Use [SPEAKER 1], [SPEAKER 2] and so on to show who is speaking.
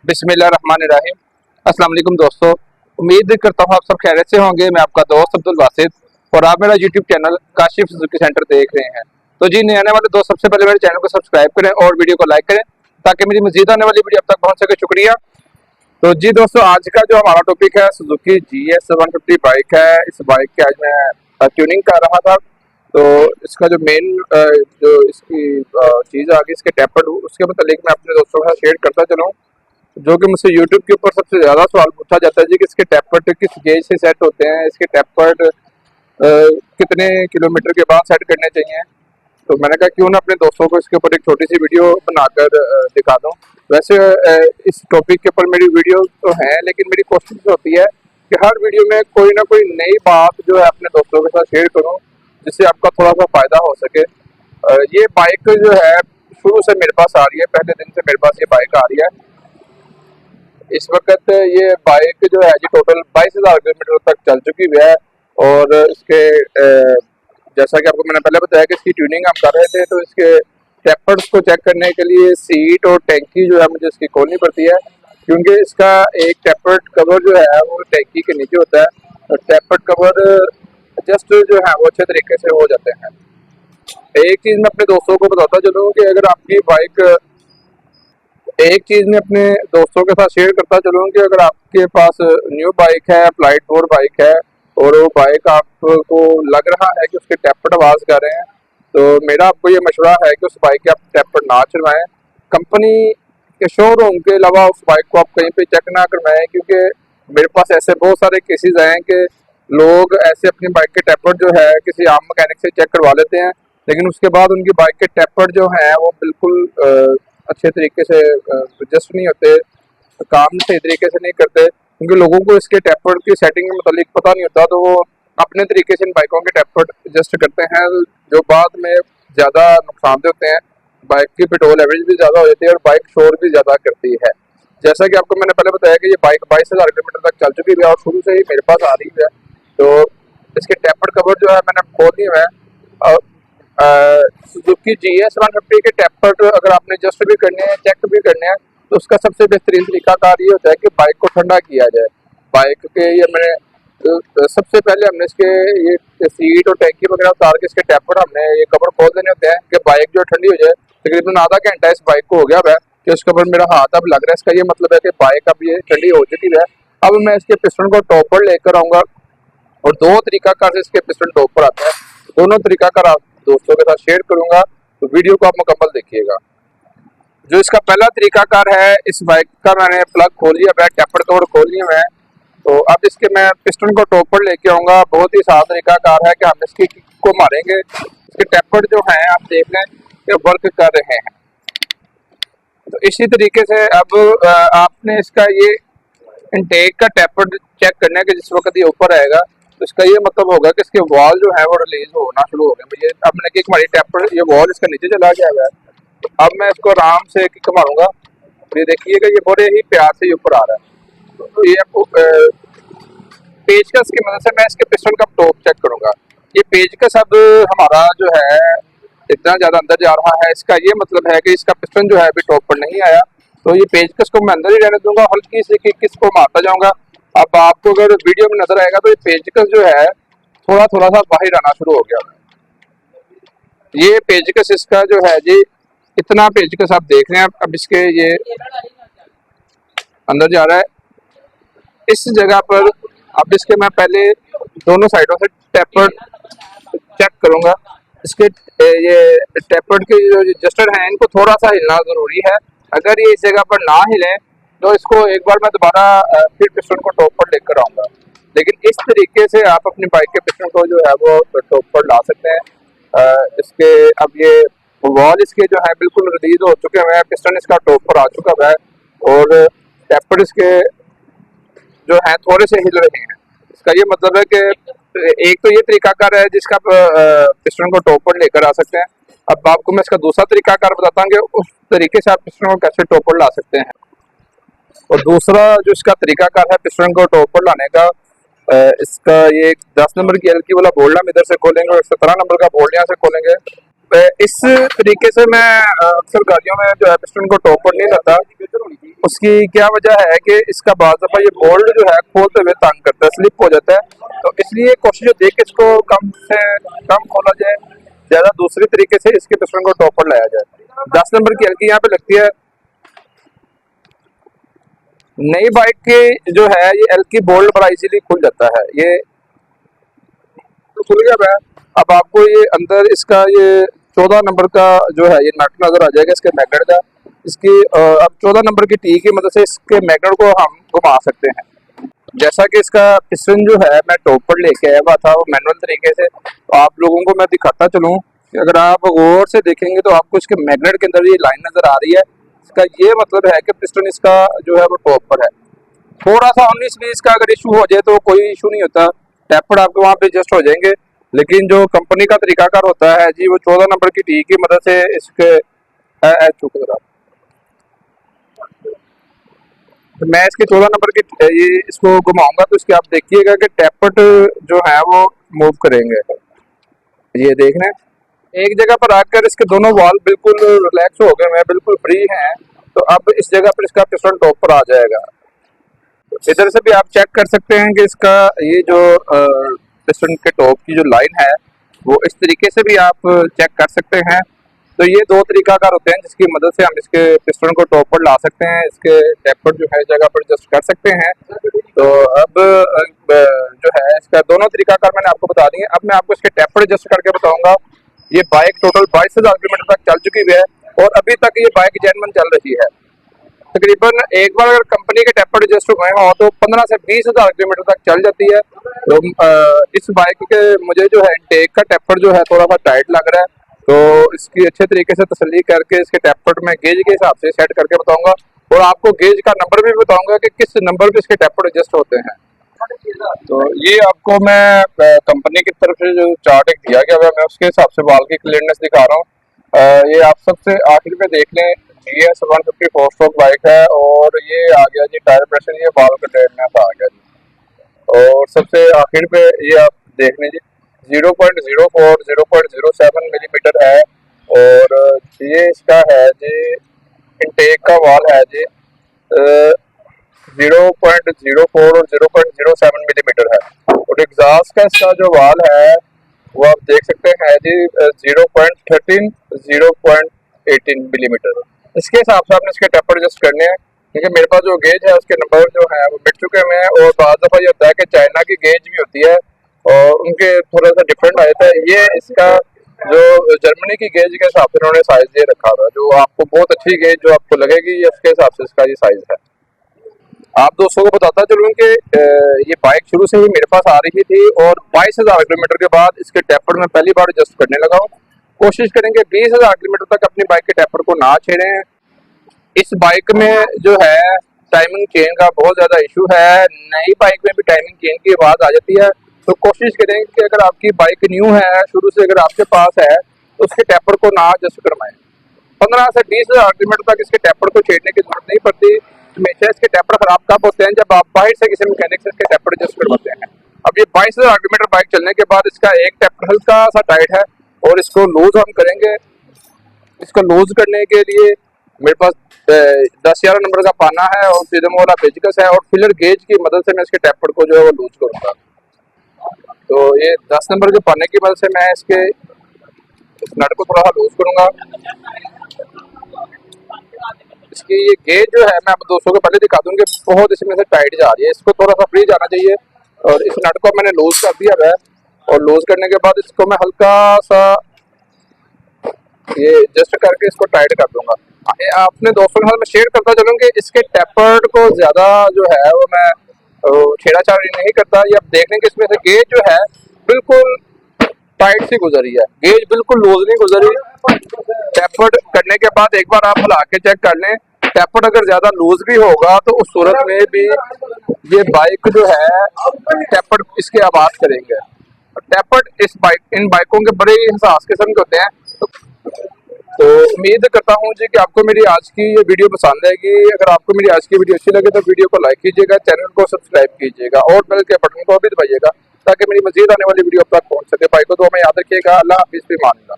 [SPEAKER 1] बिस्मिल्लाहिर्रहमानिर्रहीम। अस्सलाम वालेकुम दोस्तों, उम्मीद करता हूँ आप सब खैरियत से होंगे। मैं आपका दोस्त अब्दुल वासिद और आप मेरा YouTube channel Kashif Suzuki centre देख रहे हैं। तो जी, नए आने वाले दोस्त सबसे पहले मेरे चैनल को सब्सक्राइब करें और वीडियो को लाइक करें ताकि मेरी मजीद आने वाली वीडियो आप तक पहुँच सके। शुक्रिया। तो जी दोस्तों, आज का जो हमारा टॉपिक है सुजुकी GS 150 बाइक है। इस बाइक की आज मैं ट्यूनिंग कर रहा था। तो इसका जो मेन जो इसकी चीज़ आ गई, इसके टेपर्ड, उसके मतलब मैं अपने दोस्तों के साथ शेयर करता चलूँ। जो कि मुझसे यूट्यूब के ऊपर सबसे ज़्यादा सवाल पूछा जाता है जी कि इसके टेपर्ड किस गेज से सेट होते हैं, इसके टेपर्ड कितने किलोमीटर के बाद सेट करने चाहिए। तो मैंने कहा क्यों ना अपने दोस्तों को इसके ऊपर एक छोटी सी वीडियो बनाकर दिखा दूं। वैसे इस टॉपिक के ऊपर मेरी वीडियो तो है, लेकिन मेरी कोशिश होती है कि हर वीडियो में कोई ना कोई नई बात जो है अपने दोस्तों के साथ शेयर करूं, जिससे आपका थोड़ा सा फ़ायदा हो सके। ये बाइक जो है शुरू से मेरे पास आ रही है, पहले दिन से मेरे पास ये बाइक आ रही है। इस वक्त ये बाइक जो है जी टोटल 22,000 किलोमीटर तक चल चुकी है। और इसके जैसा कि आपको मैंने पहले बताया कि इसकी ट्यूनिंग हम कर रहे थे, तो इसके टेपर्ड्स को चेक करने के लिए सीट और टैंकी जो है मुझे इसकी खोलनी पड़ती है, क्योंकि इसका एक टेपर्ड कवर जो है वो टैंकी के नीचे होता है। और टेपर्ड कवर जस्ट जो है वो अच्छे तरीके से हो जाते हैं। एक चीज़ मैं अपने दोस्तों को बताता चलूँ कि अगर आपकी बाइक एक चीज़ मैं अपने दोस्तों के साथ शेयर करता चलूँ कि अगर आपके पास न्यू बाइक है, फ्लाइट 4 बाइक है, और वो बाइक आपको लग रहा है कि उसके टेपर्ड आवाज़ कर रहे हैं, तो मेरा आपको ये मशवरा है कि उस बाइक के आप टेपर्ड ना चलवाएं। कंपनी के शोरूम के अलावा उस बाइक को आप कहीं पे चेक ना करवाएं, क्योंकि मेरे पास ऐसे बहुत सारे केसेस आए हैं कि लोग ऐसे अपनी बाइक के टेपर्ड जो है किसी आम मैकेनिक से चेक करवा लेते हैं, लेकिन उसके बाद उनकी बाइक के टेपर्ड जो हैं वो बिल्कुल अच्छे तरीके से एडजस्ट नहीं होते, काम सही तरीके से नहीं करते, क्योंकि लोगों को इसके टेपर्ड की सेटिंग के मतलब पता नहीं होता। तो वो अपने तरीके से इन बाइकों के टेपर्ड एडजस्ट करते हैं, जो बाद में ज़्यादा नुकसानदेह होते हैं। बाइक की पेट्रोल एवरेज भी ज़्यादा हो जाती है और बाइक शोर भी ज़्यादा करती है। जैसा कि आपको मैंने पहले बताया कि ये बाइक 22,000 किलोमीटर तक चल चुकी है और शुरू से ही मेरे पास आ रही है। तो इसके टेपर्ड कवर जो है मैंने खोल दिए हुए हैं। सुजुकी GS 150 के टेपर्ड अगर आपने एडजस्ट भी करने हैं, चेक भी करने हैं, तो उसका सबसे बेहतरीन तरीकाकार ये होता है कि बाइक को ठंडा किया जाए। बाइक के ये मैंने सबसे पहले हमने इसके ये सीट और टैंकी वगैरह उतार के इसके टेपर्ड हमने ये कवर खोल देने होते हैं कि बाइक जो ठंडी हो जाए। तकरीबन आधा घंटा इस बाइक को हो गया है कि उसके ऊपर मेरा हाथ अब लग रहा है। इसका ये मतलब है कि बाइक अब ये ठंडी हो चुकी है। अब मैं इसके पिस्टन को टॉप पर लेकर आऊँगा और दो तरीकाकार से इसके पिस्टन टॉप पर आता है। दोनों तरीकाकार आप दोस्तों के साथ शेयर करूंगा, तो वीडियो को आप मुकम्मल देखिएगा। जो इसका पहला तरीकाकार है, इस बाइक का मैंने प्लग खोल लिया है, टेपर्ड कवर खोल लिया है। तो अब इसके मैं पिस्टन को टॉप पर लेके आऊँगा। बहुत ही आसान तरीकाकार है कि हम इसकी किक को मारेंगे। इसके टेपर्ड जो हैं आप देख लें कि वर्क कर रहे हैं। तो इसी तरीके से अब आपने इसका ये इनटेक का टेपर्ड चेक करना है कि जिस वक्त ये ऊपर आएगा तो इसका ये मतलब होगा कि इसके वॉल जो है वो रिलीज होना शुरू हो गए। ये अब मैंने किक मारी, टेपर्ड ये वॉल इसका नीचे चला गया है। तो अब मैं इसको आराम से किक मारूंगा, ये देखिएगा ये बड़े ही प्यार से ऊपर आ रहा है। तो ये आपको पेचकस की मदद से मैं इसके पिस्टन का टॉप चेक करूंगा। ये पेचकस अब हमारा जो है इतना ज़्यादा अंदर जा रहा है, इसका ये मतलब है कि इसका पिस्टन जो है अभी टॉप पर नहीं आया। तो ये पेचकस को मैं अंदर ही रहने दूंगा, हल्की सी किक इसको मारता जाऊंगा। अब आपको अगर वीडियो में नजर आएगा तो ये पेचकस जो है थोड़ा थोड़ा सा बाहर आना शुरू हो गया है। ये पेचकस इसका जो है जी, इतना पेचकस आप देख रहे हैं। अब इसके ये अंदर जा रहा है इस जगह पर। अब इसके मैं पहले दोनों साइडों से टेपर्ड चेक करूंगा। इसके ये टेपर्ड के जो एडजस्टर हैं इनको थोड़ा सा हिलना जरूरी है। अगर ये इस जगह पर ना हिले तो इसको एक बार मैं दोबारा फिर पिस्टन को टॉप पर लेकर आऊँगा। लेकिन इस तरीके से आप अपनी बाइक के पिस्टन को जो है वो टॉप पर ला सकते हैं। इसके अब ये वॉल इसके जो है बिल्कुल रिलीज हो चुके हैं, पिस्टन इसका टॉप पर आ चुका है और टेपर्ड इसके जो है थोड़े से हिल रहे हैं। इसका ये मतलब है कि एक तो ये तरीकाकार है जिसका पिस्टन को टॉप पर लेकर आ सकते हैं। अब आपको मैं इसका दूसरा तरीकाकार बताता हूँ कि उस तरीके से आप पिस्टन को कैसे टॉप पर ला सकते हैं। और दूसरा जो इसका तरीकाकार है पिस्टन को टॉप पर लाने का, इसका ये 10 नंबर की एलकी वाला बोल्ट हम इधर से खोलेंगे और 17 नंबर का बोल्ट यहाँ से खोलेंगे। इस तरीके से मैं अक्सर गाड़ियों में जो है पिस्टन को टॉप पर नहीं लाता उसकी क्या वजह है कि इसका बाज़ दफ़ा ये बोल्ट जो है खोलते हुए तंग करता है, स्लिप हो जाता है। तो इसलिए कोशिश होती है कि इसको कम से कम खोला जाए, ज़्यादा दूसरी तरीके से इसके पिस्टन को टॉप पर लाया जाए। 10 नंबर की हल्की यहाँ पे लगती है। नई बाइक की जो है ये हल्की बोल्ट बड़ा इजीली खुल जाता है, ये तो खुल गया है। अब आपको ये अंदर इसका ये 14 नंबर का जो है ये नट नजर आ जाएगा इसके मैग्नेट का। इसकी अब 14 नंबर की टी की मदद से इसके मैग्नेट को हम घुमा सकते हैं। जैसा कि इसका पिस्टन जो है मैं टॉप पर लेके आया हुआ था वो मैनुअल तरीके से, तो आप लोगों को मैं दिखाता चलूँ कि अगर आप गौर से देखेंगे तो आपको इसके मैग्नेट के अंदर ये लाइन नजर आ रही है। इसका ये मतलब है कि पिस्टन इसका जो है वो टॉप पर है। थोड़ा सा 19-20 का अगर इशू हो जाए तो कोई इशू नहीं होता, टैपर आपके वहाँ पे एडजस्ट हो जाएंगे। लेकिन जो कंपनी का तरीकाकार होता है जी वो 14 नंबर की टी की मदद से इसके तो मैं इसके 14 नंबर की ये इसको घुमाऊंगा तो इसके आप देखिएगा कि टैपट जो है वो मूव करेंगे। ये देख रहे हैं एक जगह पर आकर इसके दोनों वॉल बिल्कुल रिलैक्स हो गए हैं, बिल्कुल फ्री हैं। तो अब इस जगह पर इसका पिस्टन टॉप पर आ जाएगा। इधर से भी आप चेक कर सकते हैं कि इसका ये जो पिस्टन के टॉप की जो लाइन है वो इस तरीके से भी आप चेक कर सकते हैं। तो ये दो तरीकाकार होते हैं जिसकी मदद से हम इसके पिस्टन को टॉप पर ला सकते हैं, इसके टैपर जो है जगह पर एडजस्ट कर सकते हैं। तो अब जो है इसका दोनों तरीकाकार मैंने आपको बता दिए। अब मैं आपको इसके टैपर एडजस्ट करके बताऊंगा। ये बाइक टोटल 22,000 किलोमीटर तक चल चुकी हुई है और अभी तक ये बाइक जेन्युइन चल रही है। तकरीबन एक बार अगर कंपनी के टैपर एडजस्ट हो गए हो तो 15 से 20,000 किलोमीटर तक चल जाती है। तो इस बाइक के मुझे जो है इंटेक का टैपर जो है थोड़ा सा टाइट लग रहा है, तो इसकी अच्छे तरीके से तसल्ली करके इसके टैपर में गेज के हिसाब से सेट करके बताऊंगा और आपको गेज का नंबर भी बताऊंगा कि किस नंबर पे इसके टैपर एडजस्ट होते हैं। तो ये आपको मैं कंपनी की तरफ से जो चार्ट एक दिया गया है मैं उसके हिसाब से वाल की क्लियरनेस दिखा रहा हूँ। ये आप सबसे आखिर में देख लें GS 150 4 स्ट्रोक बाइक है और ये आ गया जी टायर प्रेशर, ये वाल कंटेनमेंट आ गया जी। और सबसे आखिर पे ये आप देख लें जी 0.04 0.07 मिलीमीटर है और ये इसका है जी इनटेक का वाल है जी 0.04 और 0.07 मिलीमीटर है और एग्जॉस्ट का इसका जो वाल है वो आप देख सकते हैं जी 0.13 0.18 मिलीमीटर। इसके हिसाब से आपने इसके टैपर एडजस्ट करने हैं क्योंकि मेरे पास जो गेज है उसके नंबर जो है वो मिट चुके हैं और बाद दफ़ा ये होता है कि चाइना की गेज भी होती है और उनके थोड़ा सा डिफरेंट आ जाता है। ये इसका जो जर्मनी की गेज के हिसाब से उन्होंने साइज दे रखा था, जो आपको बहुत अच्छी गेज जो आपको लगेगी ये उसके हिसाब से इसका ये साइज है। आप दोस्तों को बताता चलूँ कि ये बाइक शुरू से ही मेरे पास आ रही थी और 22,000 किलोमीटर के बाद इसके टैपर में पहली बार एडजस्ट करने लगा हूँ। कोशिश करेंगे 20,000 किलोमीटर तक अपनी बाइक के टैपर को ना छेड़ें। इस बाइक में जो है टाइमिंग चेन का बहुत ज़्यादा इशू है, नई बाइक में भी टाइमिंग चेन की आवाज़ आ जाती है। तो कोशिश करें कि अगर आपकी बाइक न्यू है शुरू से अगर आपके पास है तो उसके टैपर को ना एडजस्ट करवाएं। 15 से 20,000 किलोमीटर तक इसके टैपर को छेड़ने की जरूरत नहीं पड़ती। हमेशा इसके टैपर खराब कब होते हैं जब आप बाहर से किसी मैकेनिक से इसके टैपर एडजस्ट करवाते हैं। अब ये 22,000 किलोमीटर बाइक चलने के बाद इसका एक टैपर हल्का सा टाइट है और इसको लूज हम करेंगे। इसको लूज करने के लिए मेरे पास 10-11 नंबर का पाना है और सीधम वाला पेचकस है और फिलर गेज की मदद से मैं इसके टैपर को जो है वो लूज करूंगा। तो ये 10 नंबर के पाने की मदद से मैं इसके इस नट को थोड़ा सा लूज करूंगा। इसकी ये गेज जो है मैं आप दोस्तों को पहले दिखा दूं कि बहुत इसमें से टाइट जा रही है, इसको थोड़ा सा फ्री जाना चाहिए। और इस नट को मैंने लूज कर दिया है और लूज करने के बाद इसको मैं हल्का सा ये जस्ट करके इसको टाइट कर दूंगा। अपने दोस्तों के साथ मैं शेयर करता चलूँ कि इसके टैपर को ज्यादा जो है वो मैं छेड़ाछाड़ी नहीं करता। ये आप देख लें कि इसमें से गेज जो है बिल्कुल टाइट सी गुजरी है, गेज बिल्कुल लूज नहीं गुजरी। टैपर करने के बाद एक बार आप हिला के चेक कर लें, टैपर अगर ज्यादा लूज भी होगा तो उस सूरत में भी ये बाइक जो है टैपर इसके आवाज करेंगे। टैपर इन बाइकों के बड़े हिसास किस्म के होते हैं। तो उम्मीद करता हूँ जी कि आपको मेरी आज की ये वीडियो पसंद आएगी। अगर आपको मेरी आज की वीडियो अच्छी लगे तो वीडियो को लाइक कीजिएगा, चैनल को सब्सक्राइब कीजिएगा और बेल के बटन को भी दबाइएगा ताकि मेरी मजीद आने वाली वीडियो आप तक पहुँच सके। भाई को तो हमें याद रखिएगा। अल्लाह हाफिज़, भी मान लो।